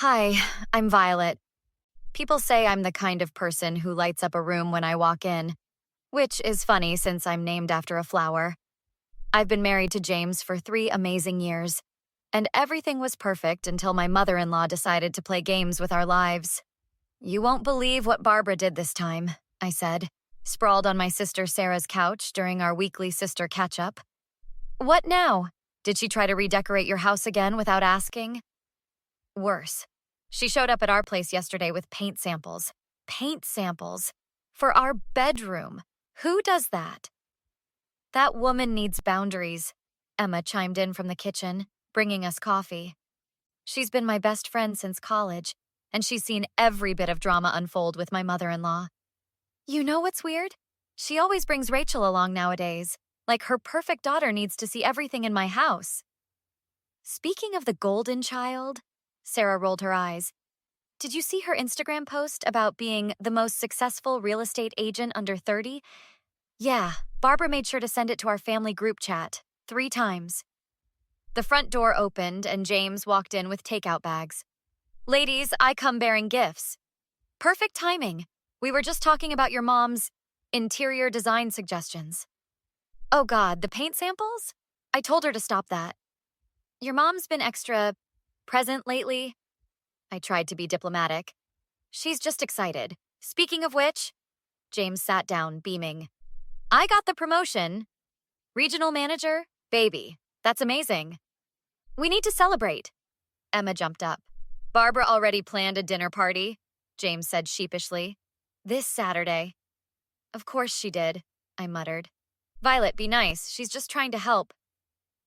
Hi, I'm Violet. People say I'm the kind of person who lights up a room when I walk in, which is funny since I'm named after a flower. I've been married to James for 3 amazing years, and everything was perfect until my mother-in-law decided to play games with our lives. You won't believe what Barbara did this time, I said, sprawled on my sister Sarah's couch during our weekly sister catch-up. What now? Did she try to redecorate your house again without asking? Worse. She showed up at our place yesterday with paint samples. Paint samples? For our bedroom. Who does that? That woman needs boundaries, Emma chimed in from the kitchen, bringing us coffee. She's been my best friend since college, and she's seen every bit of drama unfold with my mother-in-law. You know what's weird? She always brings Rachel along nowadays, like her perfect daughter needs to see everything in my house. Speaking of the golden child, Sarah rolled her eyes. Did you see her Instagram post about being the most successful real estate agent under 30? Yeah, Barbara made sure to send it to our family group chat 3 times. The front door opened and James walked in with takeout bags. Ladies, I come bearing gifts. Perfect timing. We were just talking about your mom's interior design suggestions. Oh God, the paint samples? I told her to stop that. Your mom's been extra present lately. I tried to be diplomatic. She's just excited. Speaking of which, James sat down, beaming. I got the promotion. Regional manager? Baby. That's amazing. We need to celebrate. Emma jumped up. Barbara already planned a dinner party, James said sheepishly. This Saturday. Of course she did, I muttered. Violet, be nice. She's just trying to help.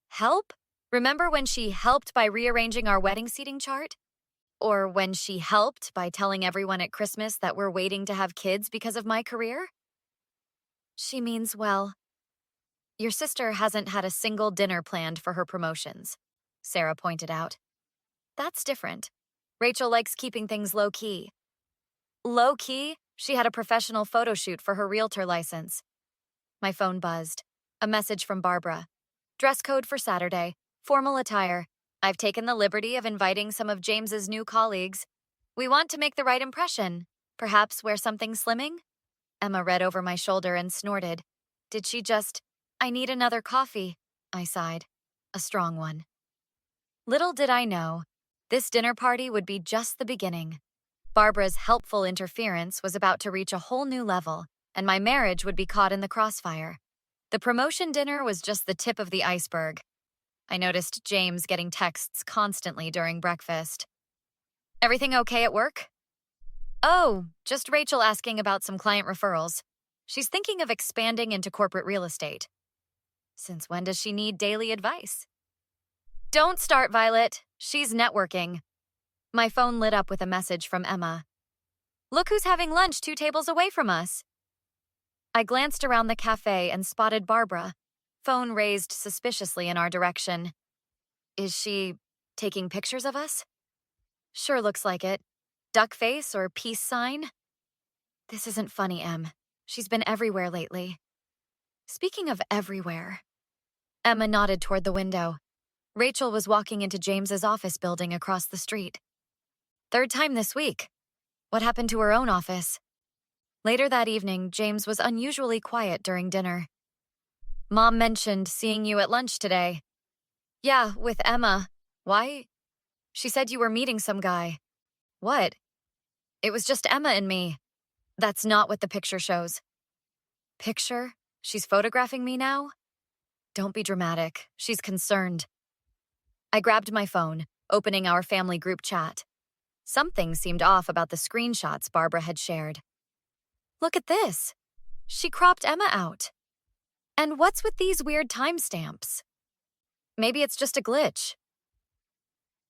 Help? Remember when she helped by rearranging our wedding seating chart? Or when she helped by telling everyone at Christmas that we're waiting to have kids because of my career? She means well. Your sister hasn't had a single dinner planned for her promotions, Sarah pointed out. That's different. Rachel likes keeping things low-key. Low-key? She had a professional photo shoot for her realtor license. My phone buzzed. A message from Barbara. Dress code for Saturday. Formal attire. I've taken the liberty of inviting some of James's new colleagues. We want to make the right impression. Perhaps wear something slimming? Emma read over my shoulder and snorted. Did she just, I need another coffee, I sighed. A strong one. Little did I know, this dinner party would be just the beginning. Barbara's helpful interference was about to reach a whole new level, and my marriage would be caught in the crossfire. The promotion dinner was just the tip of the iceberg. I noticed James getting texts constantly during breakfast. Everything okay at work? Oh, just Rachel asking about some client referrals. She's thinking of expanding into corporate real estate. Since when does she need daily advice? Don't start, Violet. She's networking. My phone lit up with a message from Emma. Look who's having lunch 2 tables away from us. I glanced around the cafe and spotted Barbara. Phone raised suspiciously in our direction. Is she taking pictures of us? Sure looks like it. Duck face or peace sign? This isn't funny, Em. She's been everywhere lately. Speaking of everywhere. Emma nodded toward the window. Rachel was walking into James's office building across the street. 3rd time this week. What happened to her own office? Later that evening, James was unusually quiet during dinner. Mom mentioned seeing you at lunch today. Yeah, with Emma. Why? She said you were meeting some guy. What? It was just Emma and me. That's not what the picture shows. Picture? She's photographing me now? Don't be dramatic. She's concerned. I grabbed my phone, opening our family group chat. Something seemed off about the screenshots Barbara had shared. Look at this. She cropped Emma out. And what's with these weird timestamps? Maybe it's just a glitch.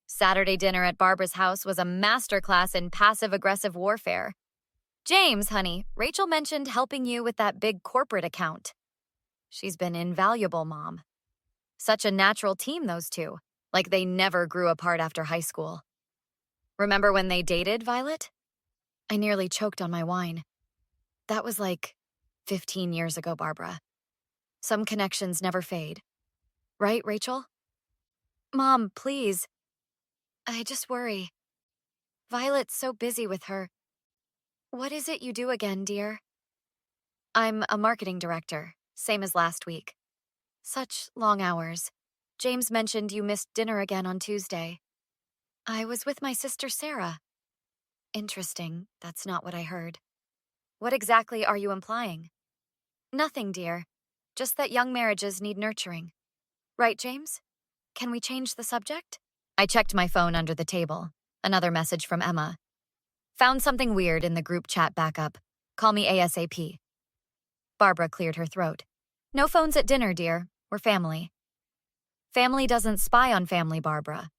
Saturday dinner at Barbara's house was a masterclass in passive-aggressive warfare. James, honey, Rachel mentioned helping you with that big corporate account. She's been invaluable, Mom. Such a natural team, those two. Like they never grew apart after high school. Remember when they dated, Violet? I nearly choked on my wine. That was like 15 years ago, Barbara. Some connections never fade. Right, Rachel? Mom, please. I just worry. Violet's so busy with her. What is it you do again, dear? I'm a marketing director, same as last week. Such long hours. James mentioned you missed dinner again on Tuesday. I was with my sister Sarah. Interesting, that's not what I heard. What exactly are you implying? Nothing, dear. Just that young marriages need nurturing. Right, James? Can we change the subject? I checked my phone under the table. Another message from Emma. Found something weird in the group chat backup. Call me ASAP. Barbara cleared her throat. No phones at dinner, dear. We're family. Family doesn't spy on family, Barbara.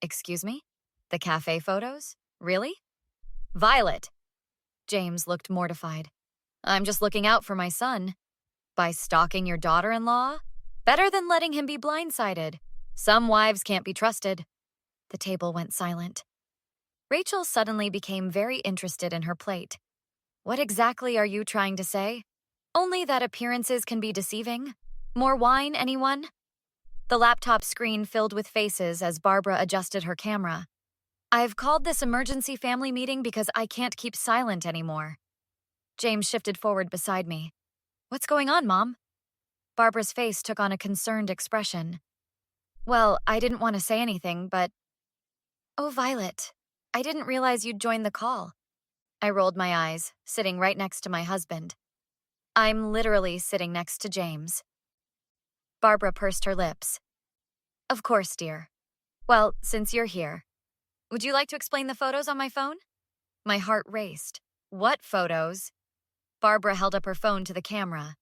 Excuse me? The cafe photos? Really? Violet. James looked mortified. I'm just looking out for my son. By stalking your daughter-in-law? Better than letting him be blindsided. Some wives can't be trusted. The table went silent. Rachel suddenly became very interested in her plate. What exactly are you trying to say? Only that appearances can be deceiving. More wine, anyone? The laptop screen filled with faces as Barbara adjusted her camera. I've called this emergency family meeting because I can't keep silent anymore. James shifted forward beside me. What's going on, Mom? Barbara's face took on a concerned expression. Well, I didn't want to say anything, but... Oh, Violet, I didn't realize you'd joined the call. I rolled my eyes, sitting right next to my husband. I'm literally sitting next to James. Barbara pursed her lips. Of course, dear. Well, since you're here, would you like to explain the photos on my phone? My heart raced. What photos? Barbara held up her phone to the camera.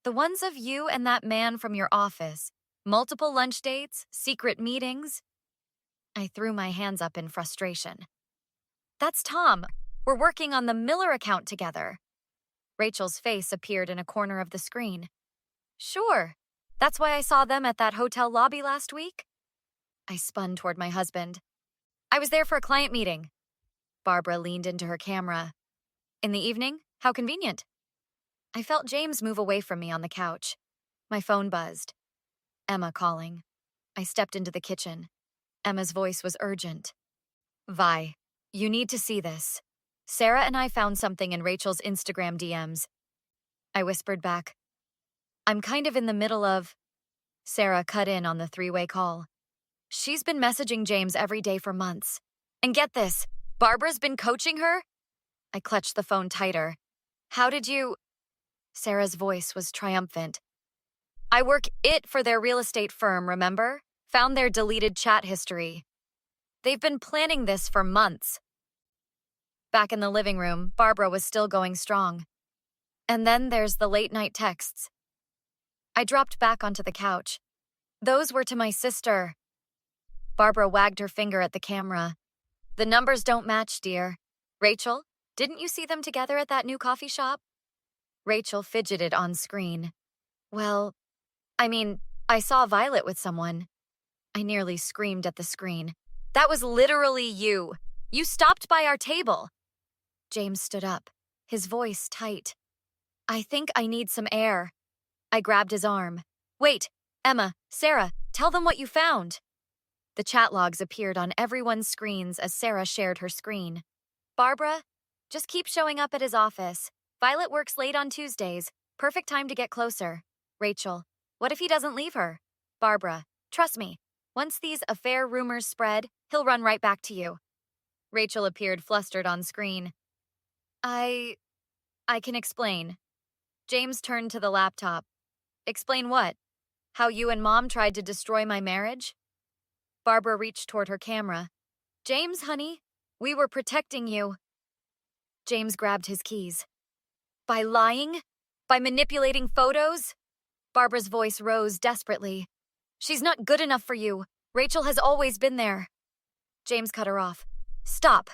The ones of you and that man from your office. Multiple lunch dates, secret meetings. I threw my hands up in frustration. That's Tom. We're working on the Miller account together. Rachel's face appeared in a corner of the screen. Sure. That's why I saw them at that hotel lobby last week. I spun toward my husband. I was there for a client meeting. Barbara leaned into her camera. In the evening? How convenient. I felt James move away from me on the couch. My phone buzzed. Emma calling. I stepped into the kitchen. Emma's voice was urgent. Vi, you need to see this. Sarah and I found something in Rachel's Instagram DMs. I whispered back. I'm kind of in the middle of... Sarah cut in on the three-way call. She's been messaging James every day for months. And get this, Barbara's been coaching her? I clutched the phone tighter. How did you... Sarah's voice was triumphant. I work it for their real estate firm, remember? Found their deleted chat history. They've been planning this for months. Back in the living room, Barbara was still going strong. And then there's the late-night texts. I dropped back onto the couch. Those were to my sister. Barbara wagged her finger at the camera. The numbers don't match, dear. Rachel, didn't you see them together at that new coffee shop? Rachel fidgeted on screen. Well, I saw Violet with someone. I nearly screamed at the screen. That was literally you. You stopped by our table. James stood up, his voice tight. I think I need some air. I grabbed his arm. Wait, Emma, Sarah, tell them what you found. The chat logs appeared on everyone's screens as Sarah shared her screen. Barbara, just keep showing up at his office. Violet works late on Tuesdays. Perfect time to get closer. Rachel, what if he doesn't leave her? Barbara, trust me. Once these affair rumors spread, he'll run right back to you. Rachel appeared flustered on screen. I can explain. James turned to the laptop. Explain what? How you and Mom tried to destroy my marriage? Barbara reached toward her camera. James, honey, we were protecting you. James grabbed his keys. By lying? By manipulating photos? Barbara's voice rose desperately. She's not good enough for you. Rachel has always been there. James cut her off. Stop.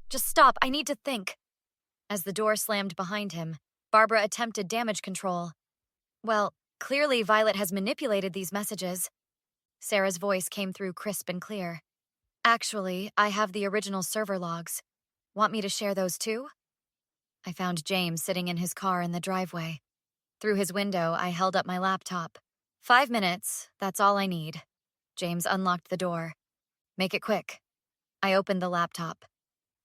Just stop. I need to think. As the door slammed behind him, Barbara attempted damage control. Well, clearly Violet has manipulated these messages. Sarah's voice came through crisp and clear. Actually, I have the original server logs. Want me to share those too? I found James sitting in his car in the driveway. Through his window, I held up my laptop. 5 minutes, that's all I need. James unlocked the door. Make it quick. I opened the laptop.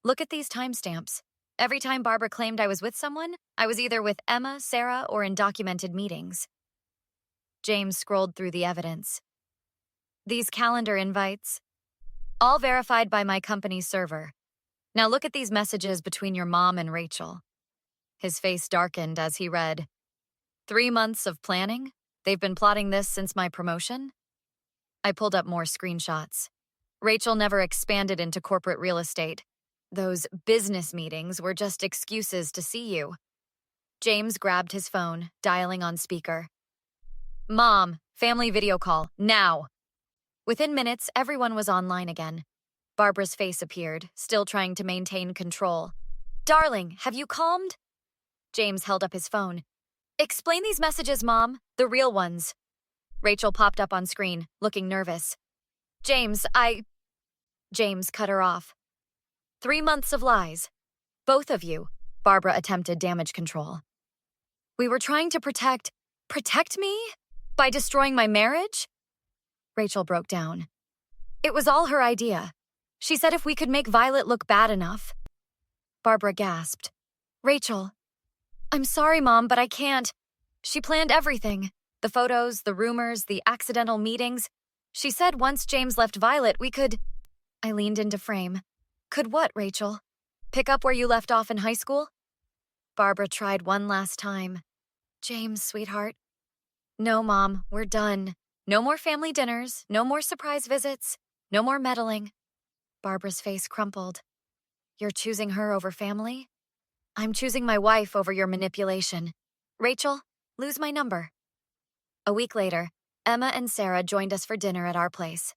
Look at these timestamps. Every time Barbara claimed I was with someone, I was either with Emma, Sarah, or in documented meetings. James scrolled through the evidence. These calendar invites, all verified by my company's server. Now look at these messages between your mom and Rachel. His face darkened as he read, 3 months of planning? They've been plotting this since my promotion? I pulled up more screenshots. Rachel never expanded into corporate real estate. Those business meetings were just excuses to see you. James grabbed his phone, dialing on speaker. Mom, family video call, now. Within minutes, everyone was online again. Barbara's face appeared, still trying to maintain control. Darling, have you calmed? James held up his phone. Explain these messages, Mom, the real ones. Rachel popped up on screen, looking nervous. James cut her off. 3 months of lies. Both of you. Barbara attempted damage control. We were trying to protect me? By destroying my marriage? Rachel broke down. It was all her idea. She said if we could make Violet look bad enough. Barbara gasped. Rachel, I'm sorry, Mom, but I can't. She planned everything. The photos, the rumors, the accidental meetings. She said once James left Violet, we could... I leaned into frame. Could what, Rachel? Pick up where you left off in high school? Barbara tried one last time. James, sweetheart. No, Mom, we're done. No more family dinners, no more surprise visits, no more meddling. Barbara's face crumpled. You're choosing her over family? I'm choosing my wife over your manipulation. Rachel, lose my number. A week later, Emma and Sarah joined us for dinner at our place.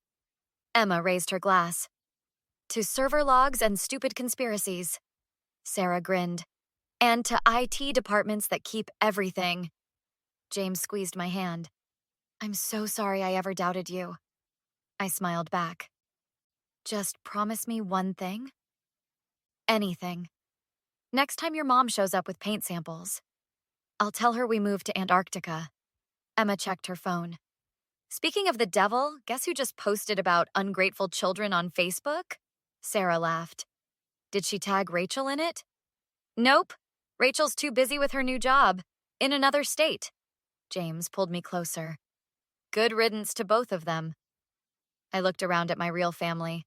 Emma raised her glass. To server logs and stupid conspiracies. Sarah grinned. And to IT departments that keep everything. James squeezed my hand. I'm so sorry I ever doubted you. I smiled back. Just promise me one thing? Anything. Next time your mom shows up with paint samples, I'll tell her we moved to Antarctica. Emma checked her phone. Speaking of the devil, guess who just posted about ungrateful children on Facebook? Sarah laughed. Did she tag Rachel in it? Nope. Rachel's too busy with her new job. In another state. James pulled me closer. Good riddance to both of them. I looked around at my real family.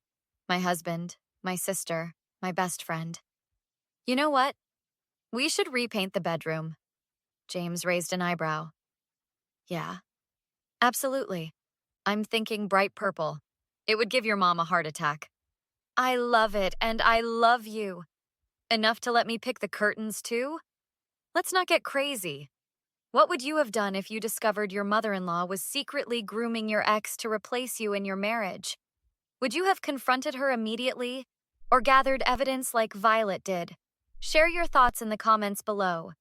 My husband, my sister, my best friend. You know what? We should repaint the bedroom. James raised an eyebrow. Yeah. Absolutely. I'm thinking bright purple. It would give your mom a heart attack. I love it, and I love you. Enough to let me pick the curtains, too? Let's not get crazy. What would you have done if you discovered your mother-in-law was secretly grooming your ex to replace you in your marriage? Would you have confronted her immediately, or gathered evidence like Violet did? Share your thoughts in the comments below.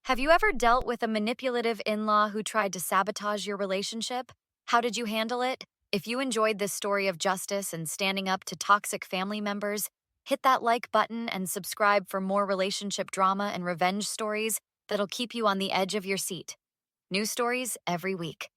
Have you ever dealt with a manipulative in-law who tried to sabotage your relationship? How did you handle it? If you enjoyed this story of justice and standing up to toxic family members, hit that like button and subscribe for more relationship drama and revenge stories that'll keep you on the edge of your seat. New stories every week.